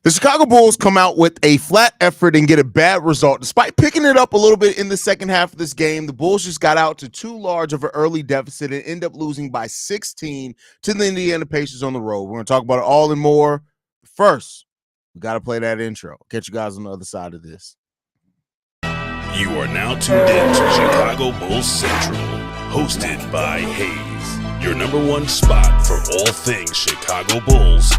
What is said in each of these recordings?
The Chicago Bulls come out with a flat effort and get a bad result. Despite picking it up a little bit in the second half of this game, the Bulls just got out to too large of an early deficit and end up losing by 16 to the Indiana Pacers on the road. We're going to talk about it all and more. First, we got to play that intro. Catch you guys on the other side of this. You are now tuned in to Chicago Bulls Central, hosted by Haize, your number one spot for all things Chicago Bulls.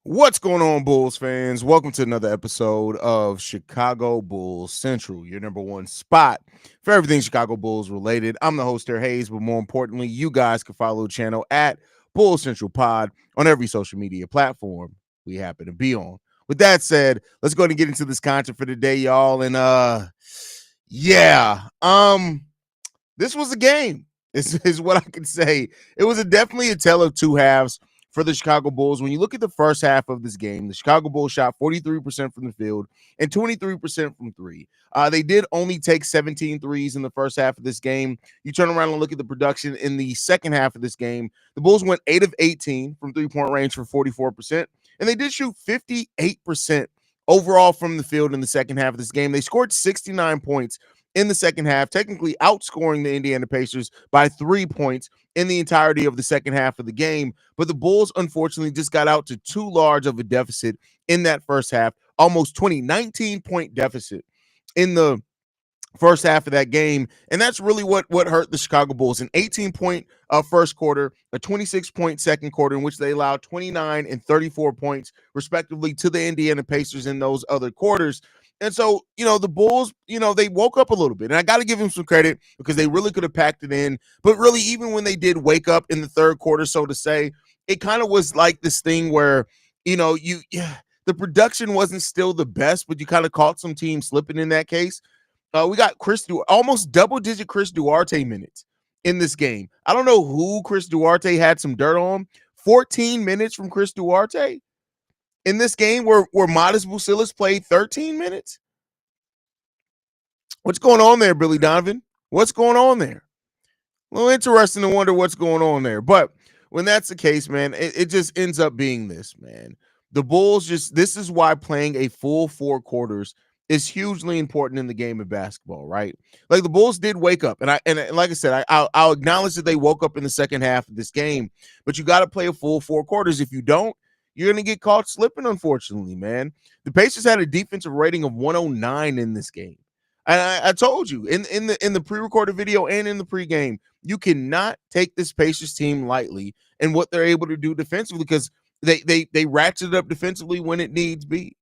What's going on, Bulls fans? Welcome to another episode of Chicago Bulls Central, your number one spot for everything Chicago Bulls related. I'm the host here, Haize, but more importantly, you guys can follow the channel at Bulls Central Pod on every social media platform we happen to be on. With that said, let's go ahead and get into this content for today, y'all. And this was a game. This is what I can say. It was definitely a tale of two halves for the Chicago Bulls. When you look at the first half of this game, the Chicago Bulls shot 43% from the field and 23% from three. They did only take 17 threes in the first half of this game. You turn around and look at the production in the second half of this game. The Bulls went 8 of 18 from three-point range for 44%, and they did shoot 58% overall from the field in the second half of this game. They scored 69 points in the second half, technically outscoring the Indiana Pacers by 3 points in the entirety of the second half of the game. But the Bulls, unfortunately, just got out to too large of a deficit in that first half, almost 19-point deficit in the first half of that game. And that's really what hurt the Chicago Bulls. An 18-point first quarter, a 26-point second quarter in which they allowed 29 and 34 points, respectively, to the Indiana Pacers in those other quarters. And so, the Bulls, they woke up a little bit. And I got to give them some credit because they really could have packed it in. But really, even when they did wake up in the third quarter, so to say, it kind of was like this thing where, the production wasn't still the best, but you kind of caught some teams slipping in that case. We got almost double-digit Chris Duarte minutes in this game. I don't know who Chris Duarte had some dirt on. 14 minutes from Chris Duarte in this game where Modest Bucilis played 13 minutes. What's going on there, Billy Donovan? What's going on there? A little interesting to wonder what's going on there. But when that's the case, man, it just ends up being this, man. The Bulls this is why playing a full four quarters is hugely important in the game of basketball, right? Like the Bulls did wake up, and like I said, I'll acknowledge that they woke up in the second half of this game, but you got to play a full four quarters. If you don't, you're going to get caught slipping, unfortunately, man. The Pacers had a defensive rating of 109 in this game. And I told you in the pre-recorded video and in the pregame, you cannot take this Pacers team lightly and what they're able to do defensively because they ratchet it up defensively when it needs be.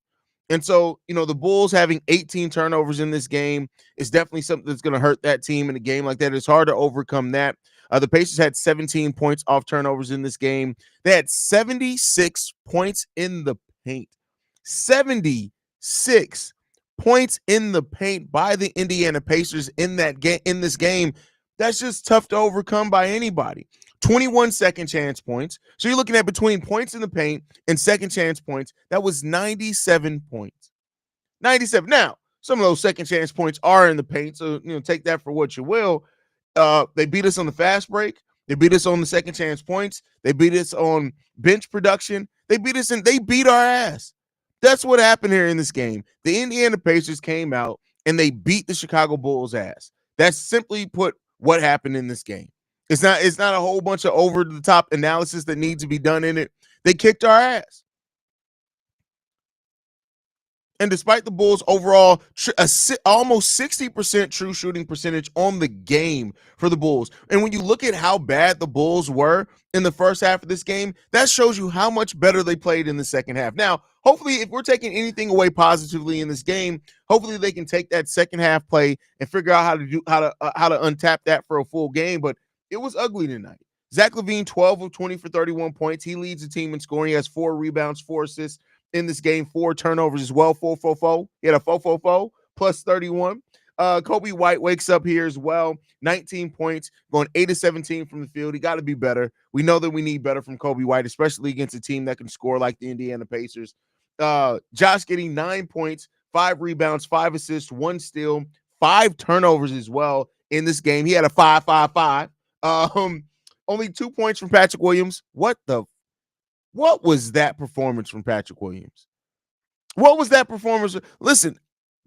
And so, the Bulls having 18 turnovers in this game is definitely something that's going to hurt that team in a game like that. It's hard to overcome that. The Pacers had 17 points off turnovers in this game. They had 76 points in the paint. 76 points in the paint by the Indiana Pacers in this game. That's just tough to overcome by anybody. 21 second chance points. So you're looking at between points in the paint and second chance points. That was 97 points. 97. Now, some of those second chance points are in the paint. So, take that for what you will. They beat us on the fast break. They beat us on the second chance points. They beat us on bench production. They beat us and they beat our ass. That's what happened here in this game. The Indiana Pacers came out and they beat the Chicago Bulls ass. That's simply put what happened in this game. It's not a whole bunch of over the top analysis that needs to be done in it. They kicked our ass. And despite the Bulls' overall almost 60% true shooting percentage on the game for the Bulls, and when you look at how bad the Bulls were in the first half of this game, that shows you how much better they played in the second half. Now, hopefully, if we're taking anything away positively in this game, hopefully they can take that second half play and figure out how to untap that for a full game. But it was ugly tonight. Zach LaVine, 12 of 20 for 31 points. He leads the team in scoring. He has 4 rebounds, 4 assists in this game, 4 turnovers as well, 4-4-4. He had a 4-4-4 plus 31. Kobe White wakes up here as well, 19 points, going 8 of 17 from the field. He got to be better. We know that we need better from Kobe White, especially against a team that can score like the Indiana Pacers. Josh getting 9 points, 5 rebounds, 5 assists, 1 steal, 5 turnovers as well in this game. He had a 5-5-5. Only 2 points from Patrick Williams. What was that performance from Patrick Williams? What was that performance? Listen,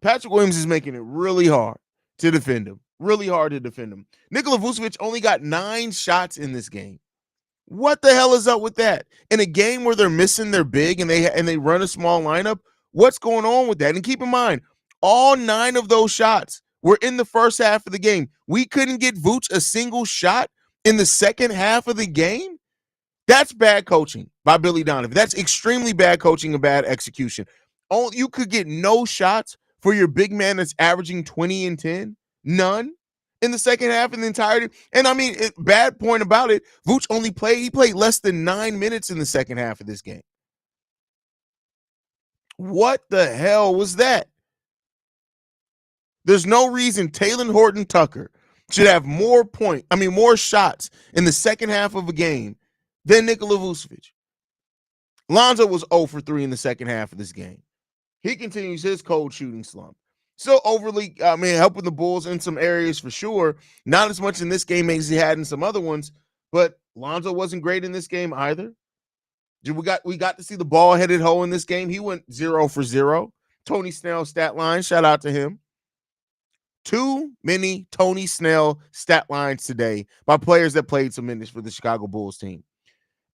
Patrick Williams is making it really hard to defend him. Really hard to defend him. Nikola Vucevic only got 9 shots in this game. What the hell is up with that? In a game where they're missing their big and they run a small lineup, what's going on with that? And keep in mind, all 9 of those shots were in the first half of the game. We couldn't get Vooch a single shot in the second half of the game. That's bad coaching by Billy Donovan. That's extremely bad coaching and bad execution. You could get no shots for your big man that's averaging 20 and 10. None in the second half in the entirety. And I mean, bad point about it, Vooch he played less than 9 minutes in the second half of this game. What the hell was that? There's no reason Talen Horton-Tucker should have more shots in the second half of a game than Nikola Vucevic. Lonzo was 0 for 3 in the second half of this game. He continues his cold shooting slump. Still overly, helping the Bulls in some areas for sure. Not as much in this game as he had in some other ones, but Lonzo wasn't great in this game either. We got to see the ball-headed hoe in this game. He went 0 for 0. Tony Snell stat line, shout out to him. Too many Tony Snell stat lines today by players that played some minutes for the Chicago Bulls team.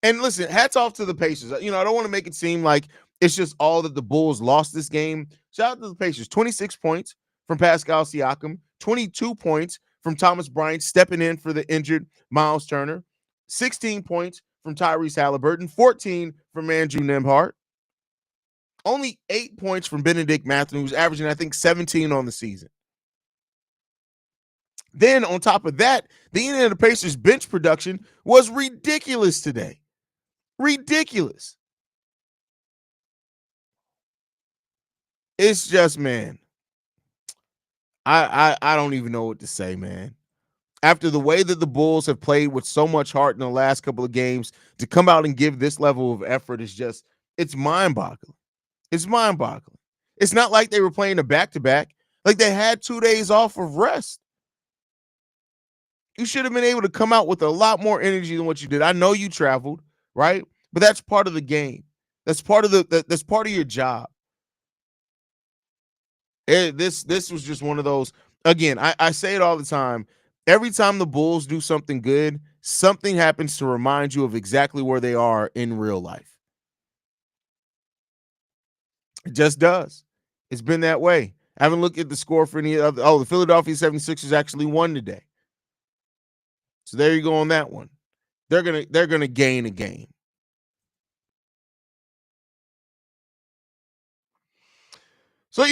And listen, hats off to the Pacers. I don't want to make it seem like it's just all that the Bulls lost this game. Shout out to the Pacers. 26 points from Pascal Siakam. 22 points from Thomas Bryant stepping in for the injured Miles Turner. 16 points from Tyrese Halliburton. 14 from Andrew Nembhard. Only 8 points from Benedict Mathurin, who's averaging, I think, 17 on the season. Then, on top of that, the Indiana Pacers bench production was ridiculous today. Ridiculous. It's just, man, I don't even know what to say, man. After the way that the Bulls have played with so much heart in the last couple of games, to come out and give this level of effort is just, it's mind-boggling. It's mind-boggling. It's not like they were playing a back-to-back. Like they had 2 days off of rest. You should have been able to come out with a lot more energy than what you did. I know you traveled, right? But that's part of the game. That's part of that's part of your job. This was just one of those. Again, I say it all the time. Every time the Bulls do something good, something happens to remind you of exactly where they are in real life. It just does. It's been that way. I haven't looked at the score for any other. Oh, the Philadelphia 76ers actually won today. So there you go on that one. They're gonna gain a game. So,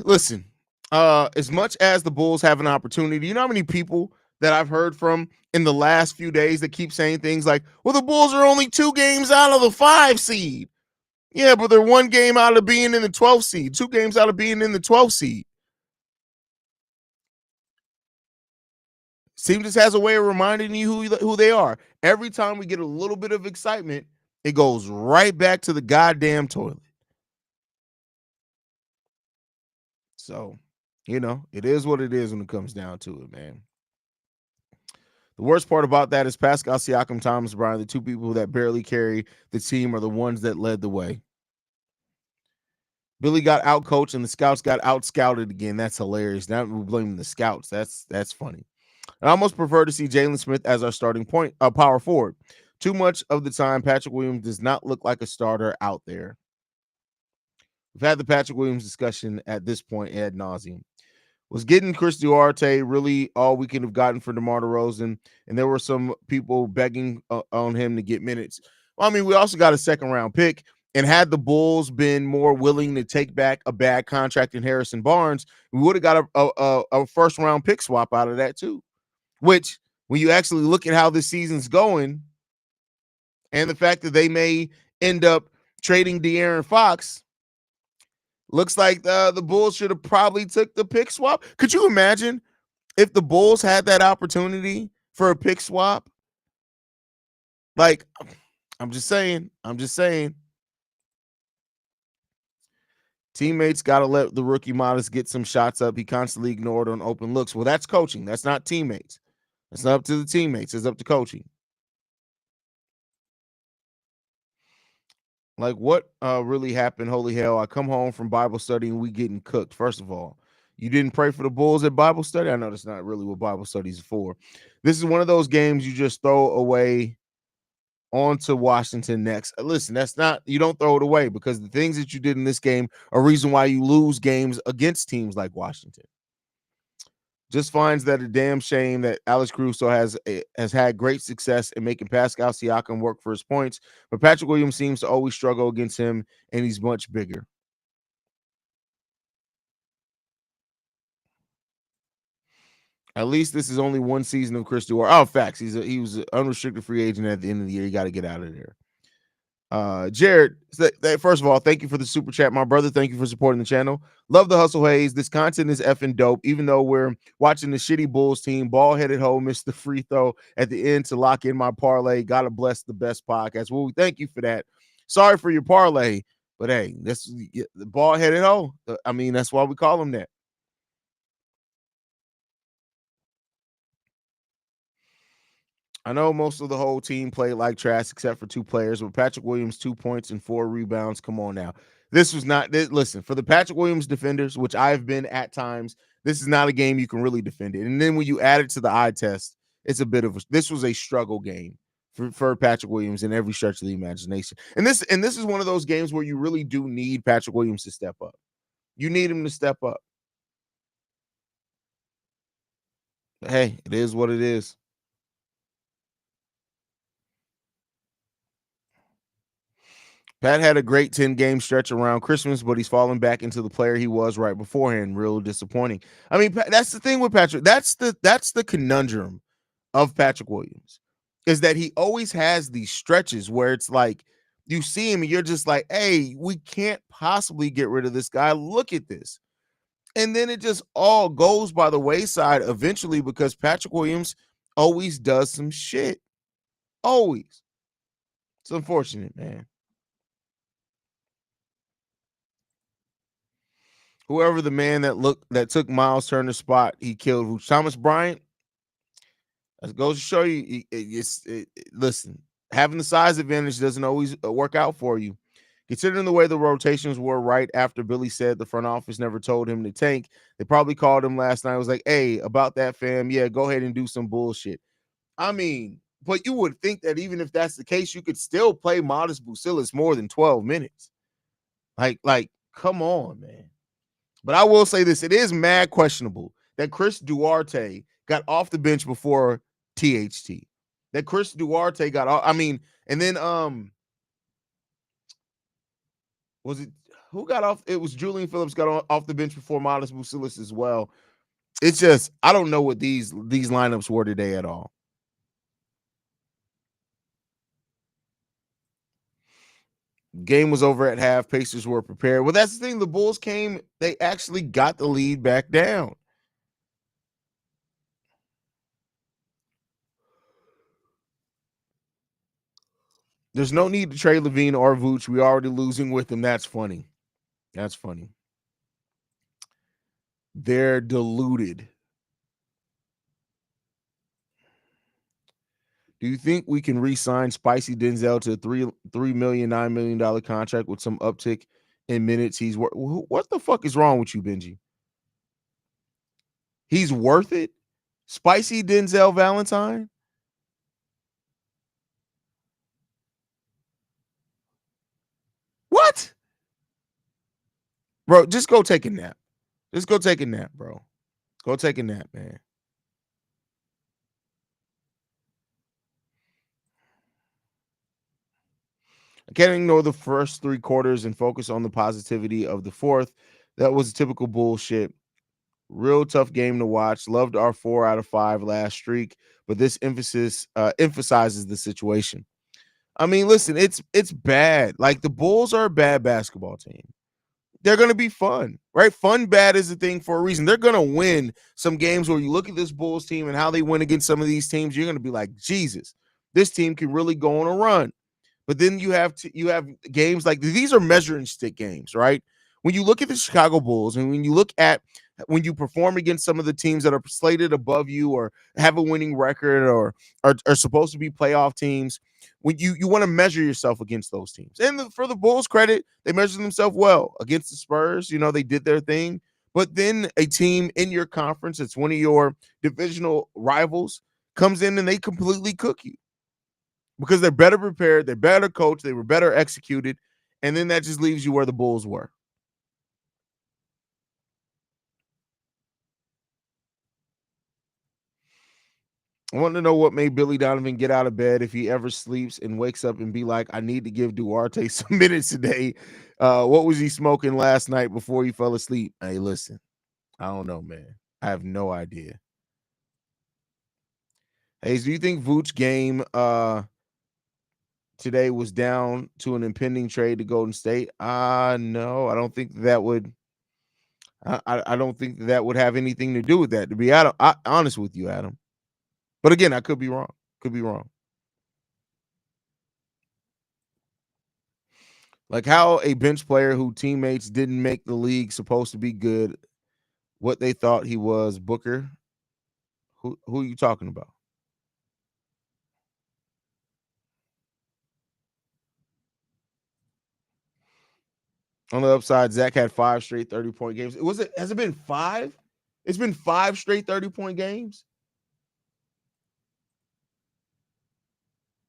listen, as much as the Bulls have an opportunity, you know how many people that I've heard from in the last few days that keep saying things like, well, the Bulls are only 2 games out of the 5 seed. Yeah, but they're 1 game out of being in the 12th seed, 2 games out of being in the 12th seed. Team just has a way of reminding you who they are. Every time we get a little bit of excitement, it goes right back to the goddamn toilet. So, it is what it is when it comes down to it, man. The worst part about that is Pascal Siakam, Thomas Bryant, the 2 people that barely carry the team are the ones that led the way. Billy got out-coached and the scouts got out-scouted again. That's hilarious. Now we're blaming the scouts. That's funny. I almost prefer to see Jalen Smith as our starting power forward. Too much of the time, Patrick Williams does not look like a starter out there. We've had the Patrick Williams discussion at this point ad nauseum. Was getting Chris Duarte really all we could have gotten for DeMar DeRozan? And there were some people begging on him to get minutes. Well, we also got a second-round pick. And had the Bulls been more willing to take back a bad contract in Harrison Barnes, we would have got a first-round pick swap out of that too. Which, when you actually look at how this season's going and the fact that they may end up trading De'Aaron Fox, looks like the Bulls should have probably took the pick swap. Could you imagine if the Bulls had that opportunity for a pick swap? Like, I'm just saying. Teammates got to let the rookie Modest get some shots up. He constantly ignored on open looks. Well, that's coaching. That's not teammates. That's not up to the teammates. It's up to coaching. Like, what really happened? Holy hell. I come home from Bible study and we getting cooked. First of all, you didn't pray for the Bulls at Bible study? I know that's not really what Bible study is for. This is one of those games you just throw away onto Washington next. Listen, that's not, you don't throw it away, because the things that you did in this game are reason why you lose games against teams like Washington. Just finds that a damn shame that Alex Caruso has had great success in making Pascal Siakam work for his points, but Patrick Williams seems to always struggle against him, and he's much bigger. At least this is only one season of Chris Duarte. Oh, facts. He was an unrestricted free agent at the end of the year. You got to get out of there. Jared, first of all, thank you for the super chat, my brother. Thank you for supporting the channel. Love the hustle, Haize. This content is effing dope. Even though we're watching the shitty Bulls team, ball-headed hoe missed the free throw at the end to lock in my parlay. Gotta bless the best podcast. Well, we thank you for that. Sorry for your parlay, but hey, that's the ball-headed hoe. I mean, that's why we call him that. I know most of the whole team played like trash except for two players, but Patrick Williams, 2 points and 4 rebounds. Come on now. This was not, listen, for the Patrick Williams defenders, which I've been at times, this is not a game you can really defend it. And then when you add it to the eye test, it's a bit of this was a struggle game for Patrick Williams in every stretch of the imagination. And this is one of those games where you really do need Patrick Williams to step up. You need him to step up. But hey, it is what it is. Pat had a great 10-game stretch around Christmas, but he's fallen back into the player he was right beforehand. Real disappointing. I mean, that's the thing with Patrick. That's the conundrum of Patrick Williams, is that he always has these stretches where it's like you see him and you're just like, hey, we can't possibly get rid of this guy. Look at this. And then it just all goes by the wayside eventually, because Patrick Williams always does some shit. Always. It's unfortunate, man. Whoever the man that took Miles Turner's spot, he killed. Who? Thomas Bryant. That goes to show you. Listen, having the size advantage doesn't always work out for you. Considering the way the rotations were right after Billy said the front office never told him to tank, they probably called him last night. It was like, hey, about that, fam. Yeah, go ahead and do some bullshit. I mean, but you would think that even if that's the case, you could still play Modest Bucilis more than 12 minutes. Like, come on, man. But I will say this, it is mad questionable that Chris Duarte got off the bench before THT. That Chris Duarte got off. I mean, and then was it who got off? It was Julian Phillips got off the bench before Modest Bucilis as well. It's just, I don't know what these lineups were today at all. Game was over at half. Pacers were prepared. Well, that's the thing. The Bulls came. They actually got the lead back down. There's no need to trade LaVine or Vooch. We're already losing with them. That's funny. That's funny. They're deluded. Do you think we can re-sign Spicy Denzel to a $3 million, $9 million contract with some uptick in minutes? He's what the fuck is wrong with you, Benji? He's worth it? Spicy Denzel Valentine? What? Bro, just go take a nap. Just go take a nap, bro. Go take a nap, man. I can't ignore the first 3 quarters and focus on the positivity of the fourth. That was typical bullshit. Real tough game to watch. Loved our 4 out of 5 last streak, but this emphasizes the situation. I mean, listen, it's bad. Like, the Bulls are a bad basketball team. They're going to be fun, right? Fun bad is a thing for a reason. They're going to win some games where you look at this Bulls team and how they win against some of these teams. You're going to be like, Jesus, this team can really go on a run. But then you have games like these are measuring stick games, right? when you look at the Chicago Bulls and when you look at when you perform against some of the teams that are slated above you or have a winning record or are supposed to be playoff teams, when you want to measure yourself against those teams. And for the Bulls' credit, they measured themselves well against the Spurs. They did their thing. But then a team in your conference, it's one of your divisional rivals, comes in and they completely cook you because they're better prepared, they're better coached, they were better executed, and then that just leaves you where the Bulls were. I want to know what made Billy Donovan get out of bed if he ever sleeps and wakes up and be like, I need to give Duarte some minutes today. What was he smoking last night before he fell asleep? Hey, listen, I don't know, man. I have no idea. Haize, do you think Vooch's game today was down to an impending trade to Golden State? No, I don't think that would. I don't think that would have anything to do with that. To be honest with you, Adam. But again, I could be wrong. Could be wrong. Like how a bench player who teammates didn't make the league supposed to be good, what they thought he was, Booker. Who are you talking about? On the upside, Zach had 5 straight 30-point games. Has it been 5? It's been 5 straight 30-point games.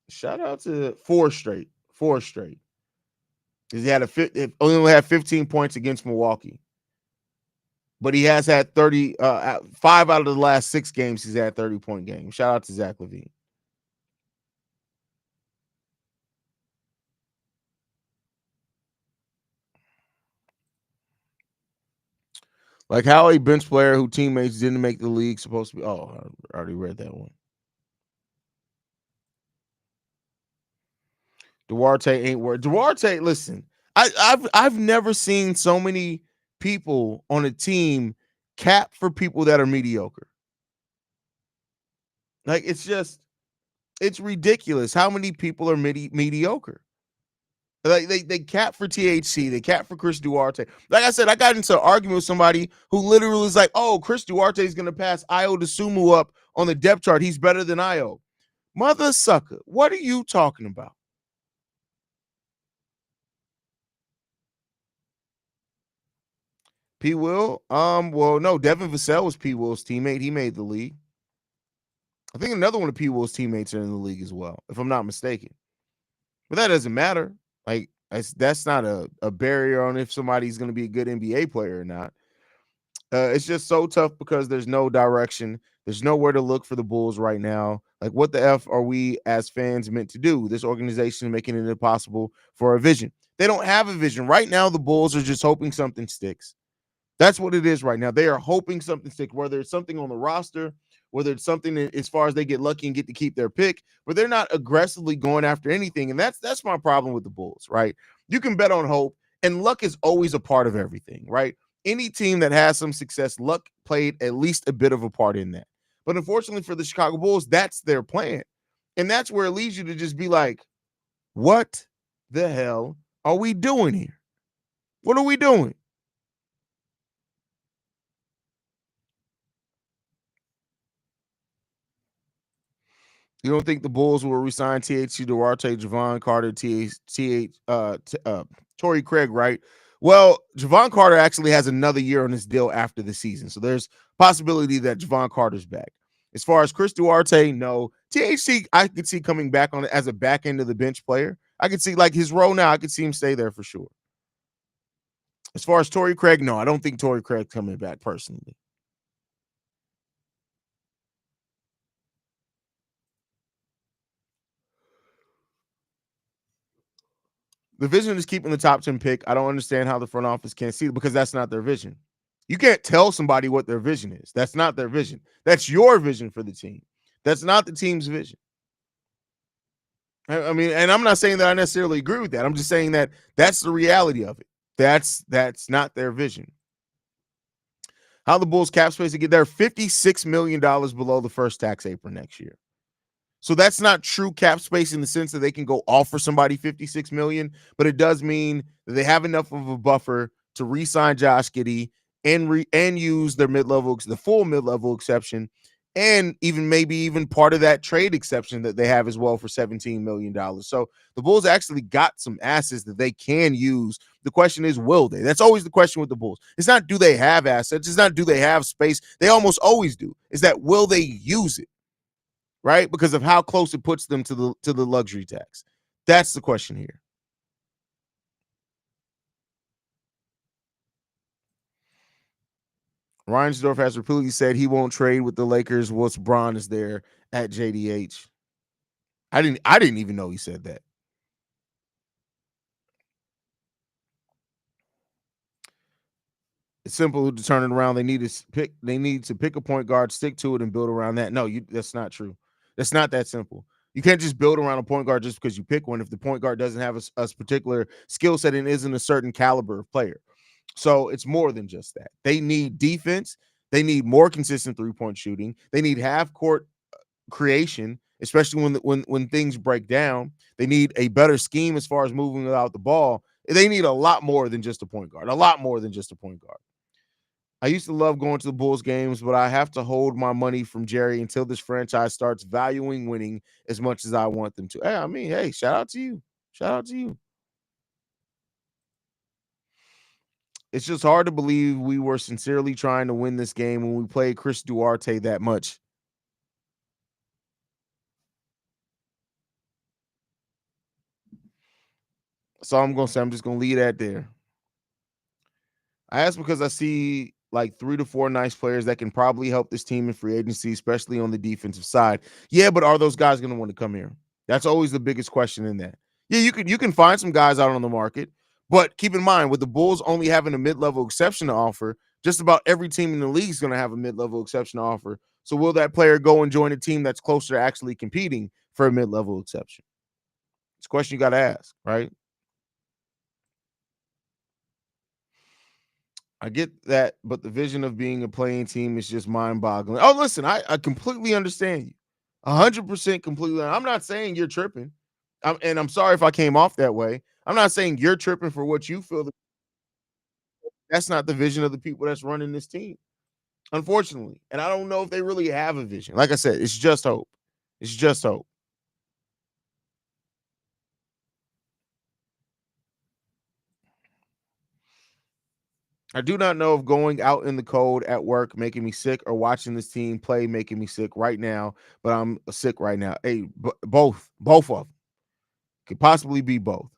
Shout out to 4 straight. 4 straight. He only had 15 points against Milwaukee. But he has had 5 out of the last 6 games he's had 30-point games. Shout out to Zach LaVine. Like how a bench player who teammates didn't make the league supposed to be. Oh, I already read that one. Duarte ain't worth. Duarte, listen, I've never seen so many people on a team cap for people that are mediocre. Like it's ridiculous how many people are mediocre. Like they cap for THC, they cap for Chris Duarte. Like I said, I got into an argument with somebody who literally was like, "Oh, Chris Duarte is going to pass Io DeSumo up on the depth chart. He's better than Io." Mother sucker, what are you talking about? P. Will? Well, no, Devin Vassell was P. Will's teammate. He made the league. I think another one of P. Will's teammates are in the league as well, if I'm not mistaken. But that doesn't matter. Like that's not a barrier on if somebody's going to be a good NBA player or not. It's just so tough because there's no direction. There's nowhere to look for the Bulls right now. Like, what the F are we as fans meant to do? This organization is making it impossible for a vision. They don't have a vision. Right now, the Bulls are just hoping something sticks. That's what it is right now. They are hoping something sticks, whether it's something on the roster, whether it's something as far as they get lucky and get to keep their pick, but they're not aggressively going after anything. And that's my problem with the Bulls, right? You can bet on hope, and luck is always a part of everything, right? Any team that has some success, luck played at least a bit of a part in that. But unfortunately for the Chicago Bulls, that's their plan. And that's where it leads you to just be like, what the hell are we doing here? What are we doing? You don't think the Bulls will resign THC Duarte, Javon Carter, Torrey Craig, right? Well, Javon Carter actually has another year on his deal after the season. So there's possibility that Javon Carter's back. As far as Chris Duarte, no. THC, I could see coming back on it as a back end of the bench player. I could see like his role now, I could see him stay there for sure. As far as Torrey Craig, no, I don't think Torrey Craig's coming back personally. The vision is keeping the top 10 pick. I don't understand how the front office can't see it because that's not their vision. You can't tell somebody what their vision is. That's not their vision. That's your vision for the team. That's not the team's vision. I mean, and I'm not saying that I necessarily agree with that. I'm just saying that that's the reality of it. That's not their vision. How the Bulls cap space to get there? $56 million below the first tax apron next year. So that's not true cap space in the sense that they can go offer somebody $56 million, but it does mean that they have enough of a buffer to re-sign Josh Giddey and use their the full mid-level exception, and maybe even part of that trade exception that they have as well for $17 million. So the Bulls actually got some assets that they can use. The question is, will they? That's always the question with the Bulls. It's not, do they have assets? It's not, do they have space? They almost always do. Is that, will they use it? Right? Because of how close it puts them to the luxury tax. That's the question here. Reinsdorf has repeatedly said he won't trade with the Lakers once Bron is there at JDH. I didn't even know he said that. It's simple to turn it around. They need to pick a point guard, stick to it, and build around that. No, that's not true. That's not that simple. You can't just build around a point guard just because you pick one if the point guard doesn't have a particular skill set and isn't a certain caliber of player. So it's more than just that. They need defense. They need more consistent three-point shooting. They need half-court creation, especially when things break down. They need a better scheme as far as moving without the ball. They need a lot more than just a point guard. A lot more than just a point guard. I used to love going to the Bulls games, but I have to hold my money from Jerry until this franchise starts valuing winning as much as I want them to. Hey, shout out to you. Shout out to you. It's just hard to believe we were sincerely trying to win this game when we played Chris Duarte that much. So I'm going to say, I'm just going to leave that there. I ask because I see like 3 to 4 nice players that can probably help this team in free agency, especially on the defensive side. Yeah, but are those guys going to want to come here? That's always the biggest question in that. Yeah, you can find some guys out on the market, but keep in mind, with the Bulls only having a mid-level exception to offer, just about every team in the league is going to have a mid-level exception to offer. So will that player go and join a team that's closer to actually competing for a mid-level exception? It's a question you got to ask, right? I get that, but the vision of being a playing team is just mind-boggling. Oh, listen, I completely understand you. 100% completely. I'm not saying you're tripping. And I'm sorry if I came off that way. I'm not saying you're tripping for what you feel. That's not the vision of the people that's running this team, unfortunately. And I don't know if they really have a vision. Like I said, it's just hope. It's just hope. I do not know if going out in the cold at work making me sick or watching this team play making me sick right now, but I'm sick right now. Hey, both of them. Could possibly be both.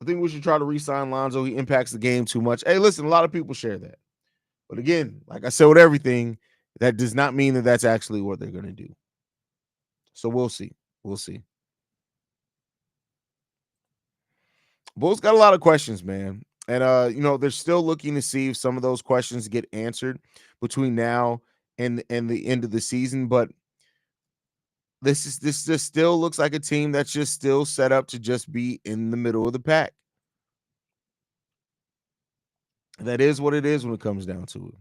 I think we should try to re-sign Lonzo. He impacts the game too much. Hey, listen, a lot of people share that. But again, like I said with everything, that does not mean that that's actually what they're going to do. So we'll see. We'll see. Bulls got a lot of questions, man. And they're still looking to see if some of those questions get answered between now and the end of the season. But this just still looks like a team that's just still set up to just be in the middle of the pack. That is what it is when it comes down to it.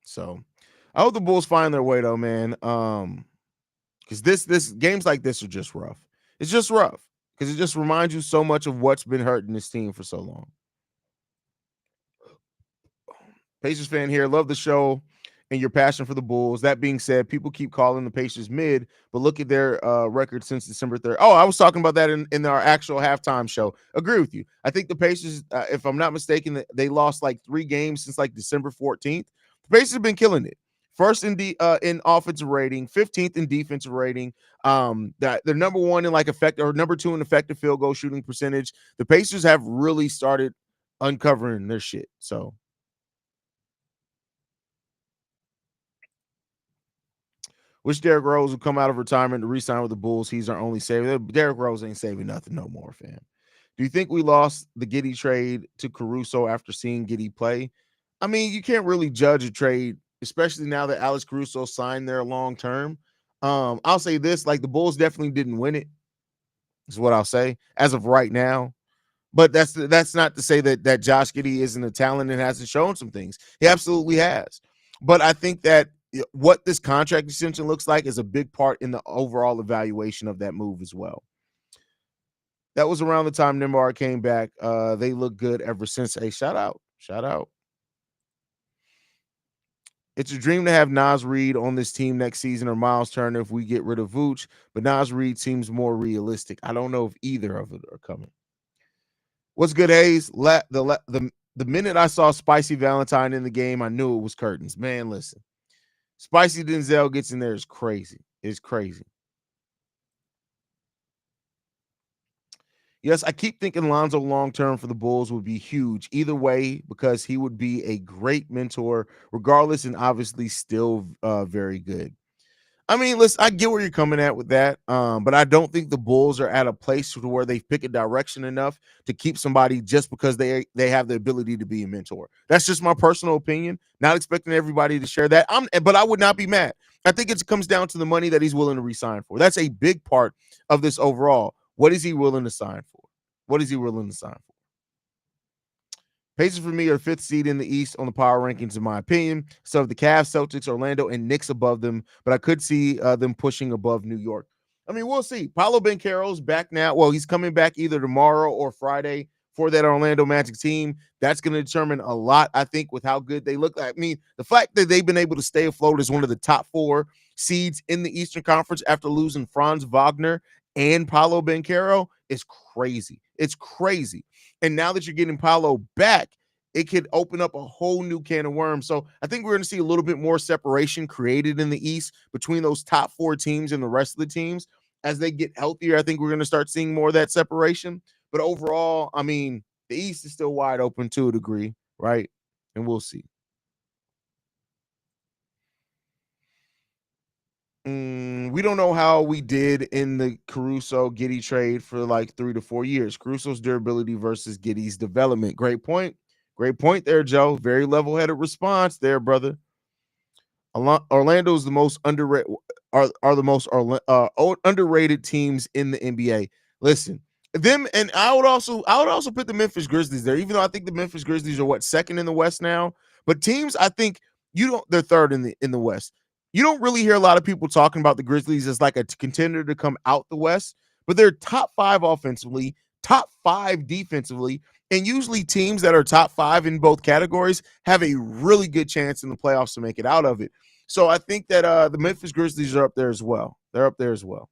So I hope the Bulls find their way though, man. Because this games like this are just rough. It's just rough because it just reminds you so much of what's been hurting this team for so long. Pacers fan here. Love the show and your passion for the Bulls. That being said, people keep calling the Pacers mid, but look at their record since December 3rd. Oh, I was talking about that in our actual halftime show. Agree with you. I think the Pacers, if I'm not mistaken, they lost like 3 games since like December 14th. The Pacers have been killing it. First in offensive rating, 15th in defensive rating. They're number 1 in like effective, or number 2 in effective field goal shooting percentage. The Pacers have really started uncovering their shit. So wish Derrick Rose would come out of retirement to re-sign with the Bulls. He's our only savior. Derrick Rose ain't saving nothing no more, fam. Do you think we lost the Giddey trade to Caruso after seeing Giddey play? I mean, you can't really judge a trade, especially now that Alex Caruso signed there long term. I'll say this: like the Bulls definitely didn't win it, is what I'll say as of right now. But that's not to say that Josh Giddey isn't a talent and hasn't shown some things. He absolutely has. But I think that what this contract extension looks like is a big part in the overall evaluation of that move as well. That was around the time Nembhard came back. They look good ever since. Hey, shout out. Shout out. It's a dream to have Naz Reid on this team next season or Miles Turner if we get rid of Vooch, but Naz Reid seems more realistic. I don't know if either of it are coming. What's good, Haize? The minute I saw Spicy Valentine in the game, I knew it was curtains. Man, listen. Spicy Denzel gets in there is crazy. It's crazy. Yes, I keep thinking Lonzo long-term for the Bulls would be huge either way because he would be a great mentor regardless and obviously still very good. I mean, listen, I get where you're coming at with that, but I don't think the Bulls are at a place to where they've picked a direction enough to keep somebody just because they have the ability to be a mentor. That's just my personal opinion. Not expecting everybody to share that. But I would not be mad. I think it comes down to the money that he's willing to resign for. That's a big part of this overall. What is he willing to sign for? What is he willing to sign for? Pacers for me are fifth seed in the East on the power rankings, in my opinion. So the Cavs, Celtics, Orlando, and Knicks above them, but I could see them pushing above New York. I mean, we'll see. Paolo Banchero's back now. Well, he's coming back either tomorrow or Friday for that Orlando Magic team. That's going to determine a lot, I think, with how good they look. I mean, the fact that they've been able to stay afloat as one of the top 4 seeds in the Eastern Conference after losing Franz Wagner and Paolo Banchero is crazy. It's crazy. And now that you're getting Paolo back, it could open up a whole new can of worms. So I think we're going to see a little bit more separation created in the East between those top 4 teams and the rest of the teams. As they get healthier, I think we're going to start seeing more of that separation. But overall, I mean, the East is still wide open to a degree, right? And we'll see. We don't know how we did in the Caruso-Giddey trade for like 3 to 4 years. Caruso's durability versus Giddey's development. Great point. Great point there, Joe. Very level-headed response there, brother. Orlando's the most underrated are the most underrated teams in the NBA. Listen, them, and I would also put the Memphis Grizzlies there, even though I think the Memphis Grizzlies are second in the West now. But teams, I think they're third in the West. You don't really hear a lot of people talking about the Grizzlies as like a contender to come out the West, but they're top 5 offensively, top 5 defensively, and usually teams that are top 5 in both categories have a really good chance in the playoffs to make it out of it. So I think that the Memphis Grizzlies are up there as well. They're up there as well.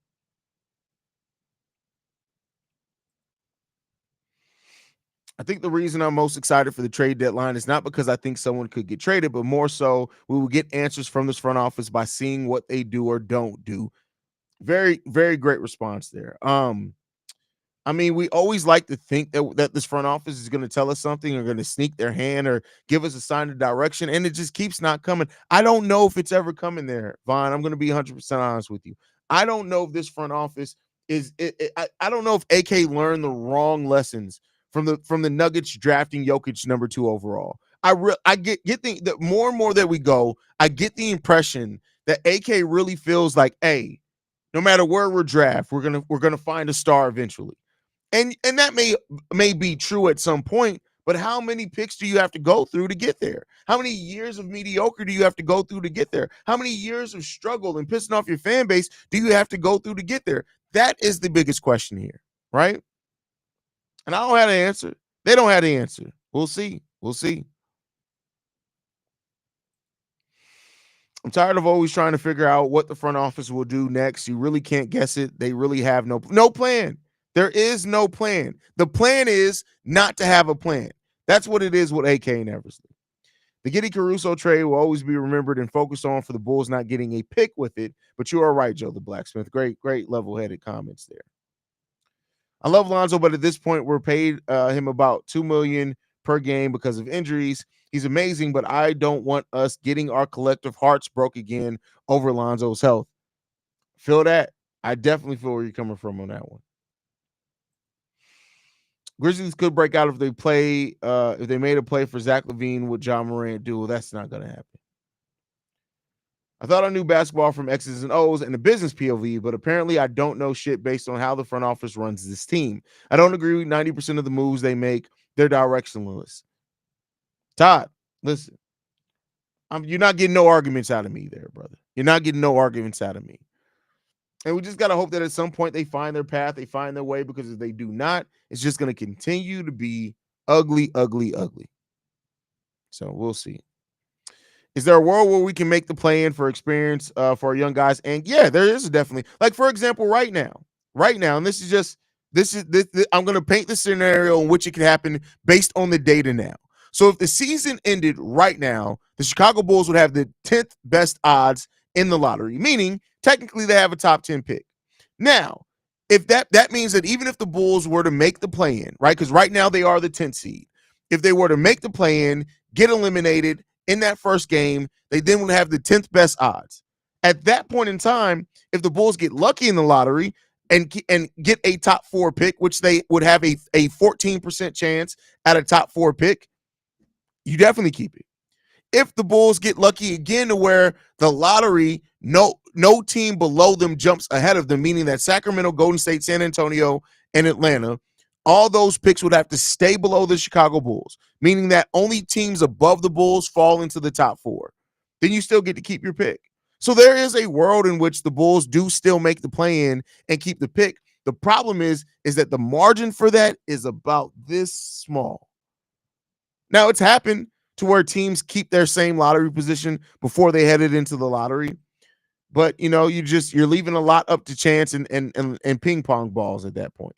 I think the reason I'm most excited for the trade deadline is not because I think someone could get traded, but more so we will get answers from this front office by seeing what they do or don't do. Very, very great response there. I mean, we always like to think that this front office is going to tell us something or going to sneak their hand or give us a sign of direction, and it just keeps not coming. I don't know if it's ever coming there, Vaughn. I'm going to be 100% honest with you. I don't know if this front office is I don't know if AK learned the wrong lessons from the Nuggets drafting Jokic number 2 overall. I get the more and more that we go, I get the impression that AK really feels like, hey, no matter where we're drafted, we're gonna find a star eventually. And that may be true at some point, but how many picks do you have to go through to get there? How many years of mediocre do you have to go through to get there? How many years of struggle and pissing off your fan base do you have to go through to get there? That is the biggest question here, right? And I don't have the answer. They don't have the answer. We'll see. We'll see. I'm tired of always trying to figure out what the front office will do next. You really can't guess it. They really have no plan. There is no plan. The plan is not to have a plan. That's what it is with AK and Eversley. The Giddey Caruso trade will always be remembered and focused on for the Bulls not getting a pick with it. But you are right, Joe the Blacksmith. Great level-headed comments there. I love Lonzo, but at this point, we're paid him about $2 million per game because of injuries. He's amazing, but I don't want us getting our collective hearts broke again over Lonzo's health. Feel that? I definitely feel where you're coming from on that one. Grizzlies could break out if they made a play for Zach LaVine with John Morant duel. That's not going to happen. I thought I knew basketball from X's and O's and a business POV, but apparently I don't know shit based on how the front office runs this team. I don't agree with 90% of the moves they make. They're directionless. Todd, listen. You're not getting no arguments out of me there, brother. You're not getting no arguments out of me. And we just got to hope that at some point they find their path, they find their way, because if they do not, it's just going to continue to be ugly, ugly, ugly. So we'll see. Is there a world where we can make the play-in for experience for our young guys? And yeah, there is definitely. Like, for example, right now, and this is I'm going to paint the scenario in which it could happen based on the data now. So if the season ended right now, the Chicago Bulls would have the 10th best odds in the lottery, meaning technically they have a top 10 pick. Now, if that means that even if the Bulls were to make the play-in, right, because right now they are the 10th seed, if they were to make the play-in, get eliminated in that first game, they then would have the 10th best odds. At that point in time, if the Bulls get lucky in the lottery and get a top 4 pick, which they would have a 14% chance at a top 4 pick, you definitely keep it. If the Bulls get lucky again to where the lottery, no team below them jumps ahead of them, meaning that Sacramento, Golden State, San Antonio, and Atlanta, all those picks would have to stay below the Chicago Bulls, meaning that only teams above the Bulls fall into the top 4. Then you still get to keep your pick. So there is a world in which the Bulls do still make the play-in and keep the pick. The problem is that the margin for that is about this small. Now, it's happened to where teams keep their same lottery position before they headed into the lottery. But, you're leaving a lot up to chance and ping pong balls at that point.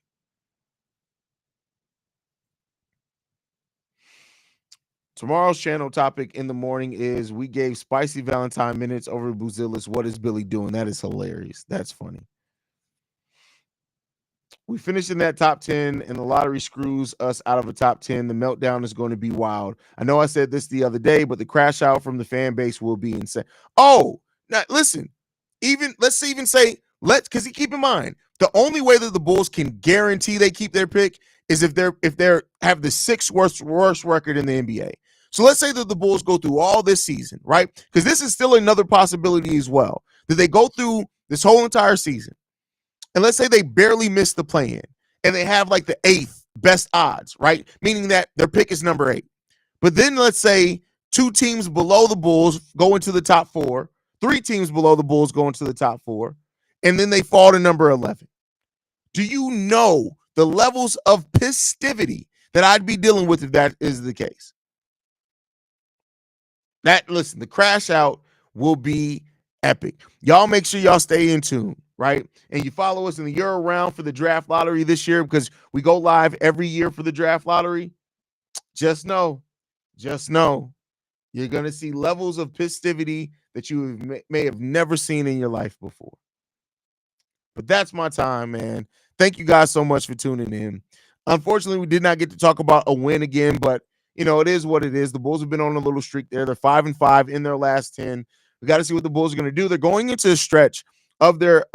Tomorrow's channel topic in the morning is we gave Spicy Valentine minutes over Buzilis. What is Billy doing? That is hilarious. That's funny. We finished in that top 10 and the lottery screws us out of a top 10. The meltdown is going to be wild. I know I said this the other day, but the crash out from the fan base will be insane. Oh, now listen, let's say, because keep in mind, the only way that the Bulls can guarantee they keep their pick is if they have the 6th worst record in the NBA. So let's say that the Bulls go through all this season, right? Because this is still another possibility as well, that they go through this whole entire season. And let's say they barely miss the play-in and they have like the 8th best odds, right? Meaning that their pick is number 8. But then let's say 2 teams below the Bulls go into the top 4, 3 teams below the Bulls go into the top 4, and then they fall to number 11. Do you know the levels of pistivity that I'd be dealing with if that is the case? Listen, the crash out will be epic. Y'all make sure y'all stay in tune, right? And you follow us in the year around for the draft lottery this year, because we go live every year for the draft lottery. Just know, you're going to see levels of pistivity that you may have never seen in your life before. But that's my time, man. Thank you guys so much for tuning in. Unfortunately, we did not get to talk about a win again, but it is what it is. The Bulls have been on a little streak there. They're 5-5 in their last 10. We got to see what the Bulls are going to do. They're going into a stretch of their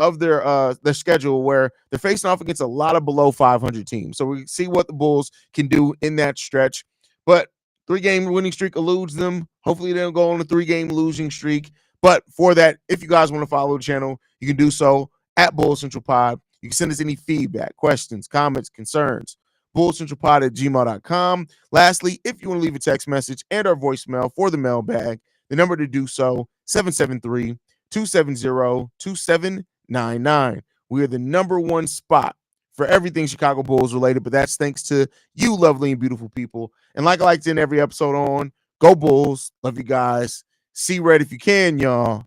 schedule where they're facing off against a lot of below 500 teams. So we see what the Bulls can do in that stretch. But 3-game winning streak eludes them. Hopefully they don't go on a 3-game losing streak. But for that, if you guys want to follow the channel, you can do so at Bulls Central Pod. You can send us any feedback, questions, comments, concerns. bullcentralpod@gmail.com. Lastly, if you want to leave a text message and our voicemail for the mailbag, the number to do so, 773-270-2799. We are the number 1 spot for everything Chicago Bulls related, but that's thanks to you lovely and beautiful people. And like I like to end every episode on, go Bulls. Love you guys. See red if you can, y'all.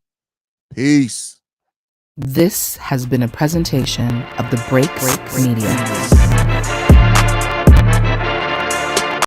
Peace. This has been a presentation of the Break Media.